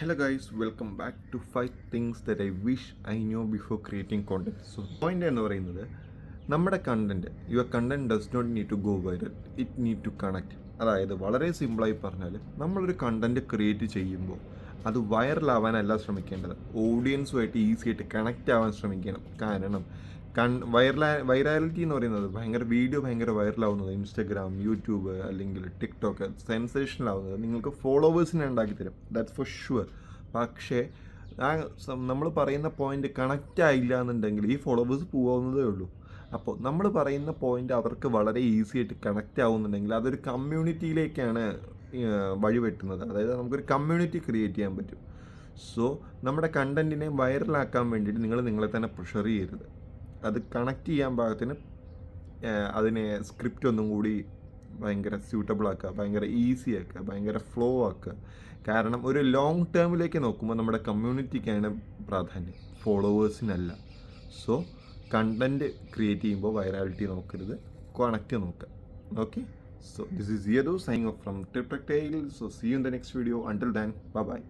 Hello guys, welcome back to 5 things that I wish I knew before creating content. So point എന്ന് പറയുന്നത് നമ്മുടെ your content does not need to go viral, it need to connect. അതായത് വളരെ സിമ്പിളായി പറഞ്ഞാൽ നമ്മളൊരു content create ചെയ്യുമ്പോൾ അത് വൈറലാവാനല്ല ശ്രമിക്കേണ്ടത്, ഓഡിയൻസുമായിട്ട് ഈസി ആയിട്ട് കണക്റ്റ് ആവാൻ ശ്രമിക്കണം. കാരണം വൈറാലിറ്റി എന്ന് പറയുന്നത് ഭയങ്കര വൈറലാവുന്നത് ഇൻസ്റ്റഗ്രാം, യൂട്യൂബ് അല്ലെങ്കിൽ ടിക്ടോക്ക് സെൻസേഷനിലാവുന്നത് നിങ്ങൾക്ക് ഫോളോവേഴ്സിനെ ഉണ്ടാക്കി തരും, ദാറ്റ്സ് ഫോർ ഷുവർ. പക്ഷേ നമ്മൾ പറയുന്ന പോയിന്റ് കണക്റ്റ് ആയില്ല എന്നുണ്ടെങ്കിൽ ഈ ഫോളോവേഴ്സ് പോകാവുന്നതേ ഉള്ളൂ. അപ്പോൾ നമ്മൾ പറയുന്ന പോയിന്റ് അവർക്ക് വളരെ ഈസി ആയിട്ട് കണക്റ്റ് ആവുന്നുണ്ടെങ്കിൽ അതൊരു കമ്മ്യൂണിറ്റിയിലേക്കാണ് വഴിവെട്ടുന്നത്. അതായത് നമുക്കൊരു കമ്മ്യൂണിറ്റി ക്രിയേറ്റ് ചെയ്യാൻ പറ്റും. സോ നമ്മുടെ കണ്ടന്റിനെ വൈറലാക്കാൻ വേണ്ടിയിട്ട് നിങ്ങളെ തന്നെ പ്രഷർ ചെയ്യരുത്. അത് കണക്ട് ചെയ്യാൻ പാകത്തിന് അതിനെ സ്ക്രിപ്റ്റ് ഒന്നും കൂടി ഭയങ്കര സ്യൂട്ടബിൾ ആക്കുക, ഭയങ്കര ഈസി ആക്കുക, ഭയങ്കര ഫ്ലോ ആക്കുക. കാരണം ഒരു ലോങ് ടേമിലേക്ക് നോക്കുമ്പോൾ നമ്മുടെ കമ്മ്യൂണിറ്റിക്കാണ് പ്രാധാന്യം, ഫോളോവേഴ്സിനല്ല. സോ കണ്ടൻറ്റ് ക്രിയേറ്റ് ചെയ്യുമ്പോൾ വൈറാലിറ്റി നോക്കരുത്, കണക്റ്റ് നോക്കുക. Okay, so this is Yadu signing off from TikTok Tales. So see you in the next video. Until then, bye bye.